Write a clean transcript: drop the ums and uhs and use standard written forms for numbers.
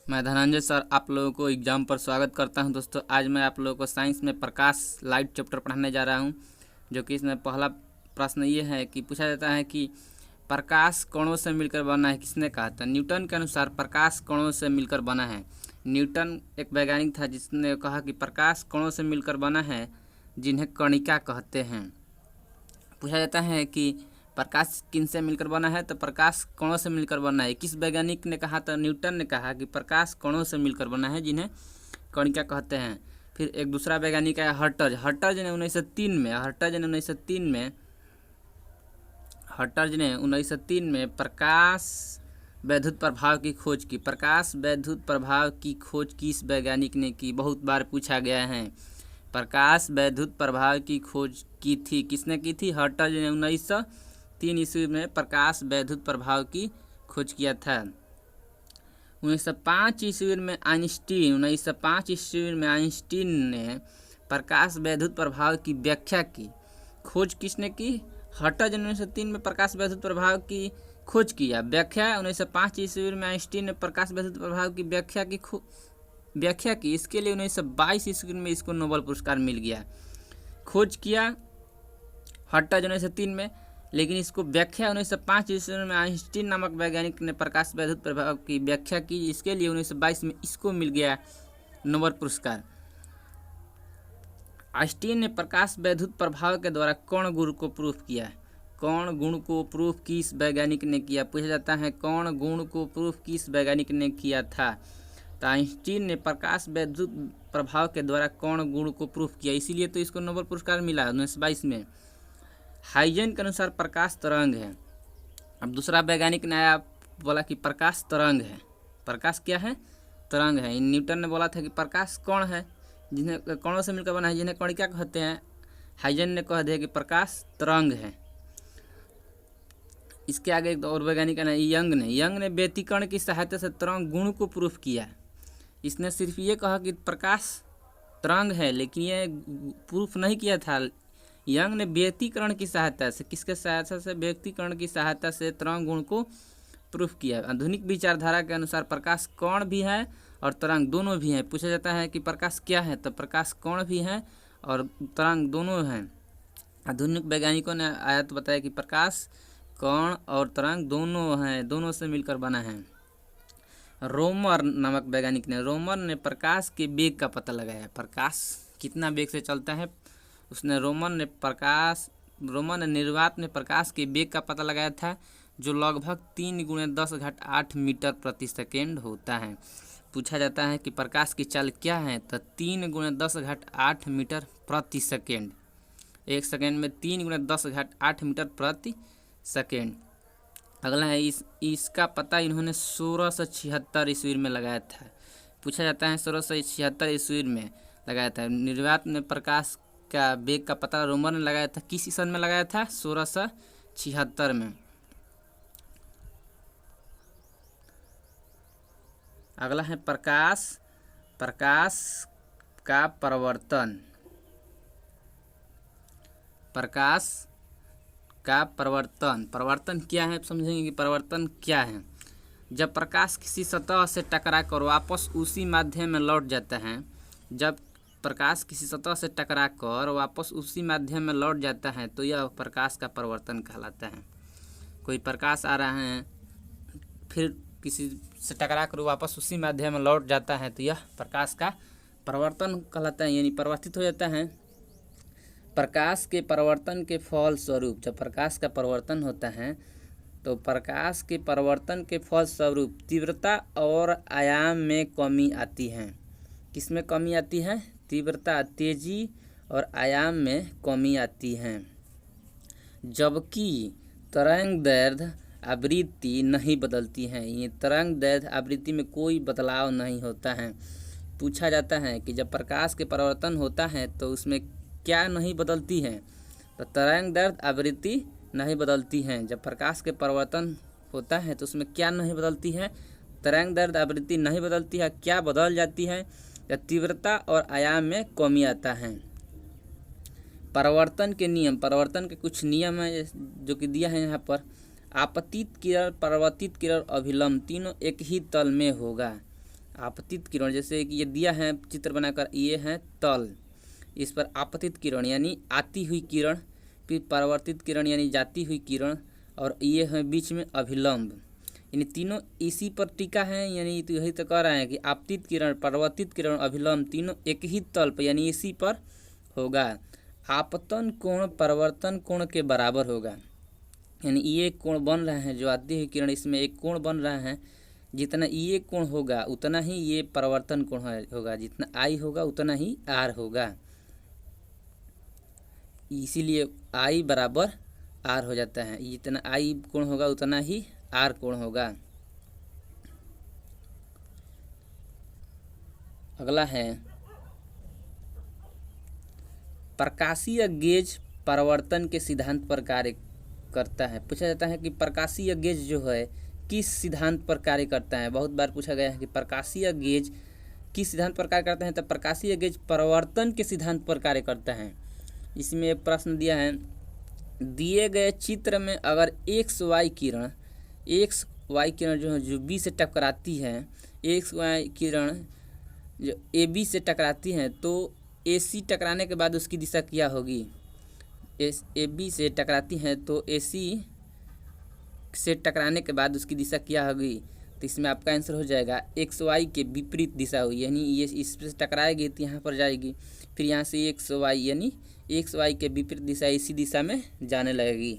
मैं धनंजय सर आप लोगों को एग्ज़ाम पर स्वागत करता हूं। दोस्तों आज मैं आप लोगों को साइंस में प्रकाश लाइट चैप्टर पढ़ाने जा रहा हूं, जो कि इसमें पहला प्रश्न ये है कि पूछा जाता है कि प्रकाश कणों से मिलकर बना है। किसने कहा था? न्यूटन के अनुसार प्रकाश कणों से मिलकर बना है। न्यूटन एक वैज्ञानिक था जिसने कहा कि प्रकाश कणों से मिलकर बना है, जिन्हें कणिका कहते हैं। पूछा जाता है कि प्रकाश किन से मिलकर बना है, तो प्रकाश कणों से मिलकर बना है। किस वैज्ञानिक ने कहा? तो न्यूटन ने कहा कि प्रकाश कणों से मिलकर बना है, जिन्हें कणिका कहते हैं। फिर एक दूसरा वैज्ञानिक है हर्ट्ज ने 1903 में प्रकाश वैद्युत प्रभाव की खोज की। प्रकाश वैद्युत प्रभाव की खोज किस वैज्ञानिक ने की? बहुत बार पूछा गया है। प्रकाश वैद्युत प्रभाव की खोज की थी, किसने की थी? हर्ट्ज ने 1903 ईस्वी में प्रकाश वैद्युत प्रभाव की खोज किया था। 1905 ईस्वी में आइंस्टीन ने प्रकाश वैद्युत प्रभाव की व्याख्या की। खोज किसने की? हर्ट्ज ने 1903 में प्रकाश वैद्युत प्रभाव की खोज किया। व्याख्या 1905 ईस्वी में आइंस्टीन ने प्रकाश वैद्युत प्रभाव की व्याख्या की। इसके लिए 1922 ईस्वी में इसको नोबेल पुरस्कार मिल गया। खोज किया हर्ट्ज 1903 में, लेकिन इसको व्याख्या 1905 ईस्वी में आइंस्टीन नामक वैज्ञानिक ने प्रकाश वैद्युत प्रभाव की व्याख्या की। इसके लिए 1922 में इसको मिल गया नोबेल पुरस्कार। आइंस्टीन ने प्रकाश वैद्युत प्रभाव के द्वारा कण गुण को प्रूफ किया। कण गुण को प्रूफ किस वैज्ञानिक ने किया? पूछा जाता है कण गुण को प्रूफ किस वैज्ञानिक ने किया था? तो आइंस्टीन ने प्रकाश वैद्युत प्रभाव के द्वारा कण गुण को प्रूफ किया, इसीलिए तो इसको नोबेल पुरस्कार मिला 1922 में। हाइजेन के अनुसार प्रकाश तरंग है। अब दूसरा वैज्ञानिक ने आया, बोला कि प्रकाश तरंग है। प्रकाश क्या है? तरंग है। न्यूटन ने बोला था कि प्रकाश कण है, जिन्हें कणों से मिलकर बना है, जिन्हें कणिका कहते हैं। हाइजेन ने कह दिया कि प्रकाश तरंग है। इसके आगे एक और वैज्ञानिक है यंग ने व्यतिकरण की सहायता से तरंग गुण को प्रूफ किया। इसने सिर्फ ये कहा कि प्रकाश तरंग है, लेकिन ये प्रूफ नहीं किया था। यंग ने व्यतिकरण की सहायता से, किसके सहायता से? व्यतिकरण की सहायता से तरंग गुण को प्रूफ किया। आधुनिक विचारधारा के अनुसार प्रकाश कण भी है और तरंग दोनों भी हैं। पूछा जाता है कि प्रकाश क्या है, तो प्रकाश कण भी है और तरंग दोनों हैं। आधुनिक वैज्ञानिकों ने आया तो बताया कि प्रकाश कण और तरंग दोनों हैं, दोनों से मिलकर बना है। रोमर नामक वैज्ञानिक ने प्रकाश के वेग का पता लगाया। प्रकाश कितना वेग से चलता है, उसने रोमन ने निर्वात में प्रकाश के वेग का पता लगाया था, जो लगभग 3 × 10⁸ मीटर प्रति सेकेंड होता है। पूछा जाता है कि प्रकाश की चाल क्या है, तो 3 × 10⁸ मीटर प्रति सेकेंड। एक सेकेंड में 3 × 10⁸ मीटर प्रति सेकेंड। अगला है इसका पता इन्होंने 1676 ईस्वी में लगाया था। पूछा जाता है 1676 ईस्वी में लगाया था। निर्वात में प्रकाश का वेग का पता रोमर ने लगाया था। किस सन में लगाया था? 1676 में। अगला है प्रकाश का परिवर्तन। प्रकाश का परिवर्तन क्या है, समझेंगे कि परिवर्तन क्या है। जब प्रकाश किसी सतह से टकराकर वापस उसी माध्यम में लौट जाता है, तो यह प्रकाश का परिवर्तन कहलाता है। कोई प्रकाश आ रहा है, फिर किसी से टकरा कर वापस उसी माध्यम में लौट जाता है, तो यह प्रकाश का परिवर्तन कहलाता है, यानी परिवर्तित हो जाता है। प्रकाश के परिवर्तन के फलस्वरूप, जब प्रकाश का परिवर्तन होता है तो प्रकाश के परिवर्तन के फलस्वरूप तीव्रता और आयाम में कमी आती है। किसमें कमी आती है? तीव्रता, तेजी और आयाम में कमी आती है। जबकि तरंगदैर्घ्य आवृत्ति नहीं बदलती है। ये तरंगदैर्घ्य आवृत्ति में कोई बदलाव नहीं होता है। पूछा जाता है कि जब प्रकाश के परिवर्तन होता है तो उसमें क्या नहीं बदलती है, तो तरंगदैर्घ्य आवृत्ति नहीं बदलती है। जब प्रकाश के परिवर्तन होता है तो उसमें क्या नहीं बदलती है? तरंगदैर्घ्य आवृत्ति नहीं बदलती है। क्या बदल जाती है? या तीव्रता और आयाम में कमी आता है। परिवर्तन के कुछ नियम है जो कि दिया है यहाँ पर। आपतित किरण, परावर्तित किरण, अभिलंब तीनों एक ही तल में होगा। आपतित किरण, जैसे कि ये दिया है चित्र बनाकर, ये है तल, इस पर आपतित किरण यानी आती हुई किरण, फिर परावर्तित किरण यानी जाती हुई किरण, और ये है बीच में अभिलंब। यानी तीनों इसी पर टिका है, यानी तो यही तो कह रहे हैं कि आपतित किरण, परावर्तित किरण, अभिलंब तीनों एक ही तल पर यानी इसी पर होगा। आपतन कोण परावर्तन कोण के बराबर होगा, यानी ये कोण बन रहा है जो आती हुई किरण, इसमें एक कोण बन रहा है, जितना ये कोण होगा उतना ही ये परावर्तन कोण होगा, जितना आई होगा उतना ही आर होगा, इसीलिए आई बराबर आर हो जाता है। जितना आई कोण होगा उतना ही आर कोण होगा। अगला है प्रकाशीय गेज परावर्तन के सिद्धांत पर कार्य करता है। पूछा जाता है कि प्रकाशीय गेज जो है किस सिद्धांत पर कार्य करता है। बहुत बार पूछा गया है कि प्रकाशीय गेज किस सिद्धांत पर कार्य करता है, तो प्रकाशीय गेज परावर्तन के सिद्धांत पर कार्य करता है। इसमें एक प्रश्न दिया है, दिए गए चित्र में अगर एक्स वाई किरण जो है जो बी से टकराती है, एक्स वाई किरण जो ए बी से टकराती है, तो ए सी टकराने के बाद उसकी दिशा क्या होगी। ए बी से टकराती है तो ए सी से टकराने के बाद उसकी दिशा क्या होगी, तो इसमें आपका आंसर हो जाएगा एक्स वाई के विपरीत दिशा हुई, यानी ये इस पर टकराएगी तो यहाँ पर जाएगी, फिर यहाँ से एक्स वाई यानी एक्स वाई के विपरीत दिशा इसी दिशा में जाने लगेगी।